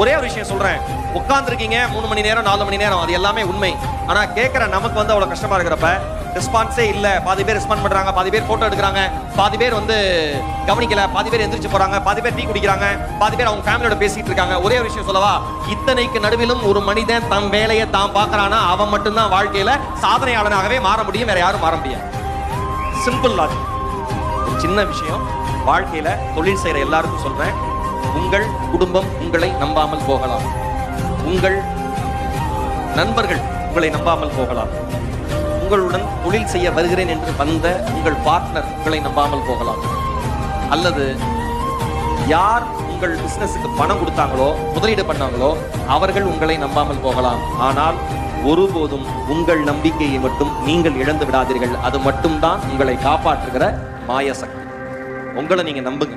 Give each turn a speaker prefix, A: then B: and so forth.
A: ஒரே ஒரு விஷயம் சொல்றேன், உட்கார்ந்துருக்கீங்க 3 மணி நேரம் 4 மணி நேரம், அது எல்லாமே உண்மை. ஆனா கேட்கிற நமக்கு வந்து அவ்வளவு கஷ்டமா இருக்கிறப்ப ரெஸ்பான்ஸே இல்ல, பாதி பேர் ரெஸ்பாண்ட் பண்றாங்க, பாதி பேர் போட்டோ எடுக்கிறாங்க, பாதி பேர் வந்து கவனிக்கல, பாதி பேர் எந்திரிச்சு போறாங்க, பாதி பேர் டீ குடிக்கிறாங்க, பாதி பேர் அவங்க ஃபேமிலியோட பேசிட்டு இருக்காங்க. ஒரே ஒரு விஷயம் சொல்லவா, இத்தனைக்கு நடுவிலும் ஒரு மனிதன் தம் வேலையை தான் பார்க்கறானா அவன் மட்டும்தான் வாழ்க்கையில சாதனையாளனாகவே மாற முடியும், வேற யாரும் மாற முடியாது. Simple logic. ஒரு சின்ன விஷயம், வாழ்க்கையில தொழில் செய்யற எல்லாருக்கும் சொல்றேன், உங்கள் குடும்பம் உங்களை நம்பாமல் போகலாம், உங்கள் நண்பர்கள் உங்களை நம்பாமல் போகலாம், உங்களுடன் தொழில் செய்ய வருகிறேன் என்று வந்த உங்கள் பார்ட்னர் உங்களை நம்பாமல் போகலாம், அல்லது யார் உங்கள் பிசினஸுக்கு பணம் கொடுத்தாங்களோ முதலீடு பண்ணாங்களோ அவர்கள் உங்களை நம்பாமல் போகலாம். ஆனால் ஒருபோதும் உங்கள் நம்பிக்கையை மட்டும் நீங்கள் இழந்து விடாதீர்கள். அது மட்டும்தான் உங்களை காப்பாற்றுகிற மாய சக்தி. உங்களை நீங்க நம்புங்க.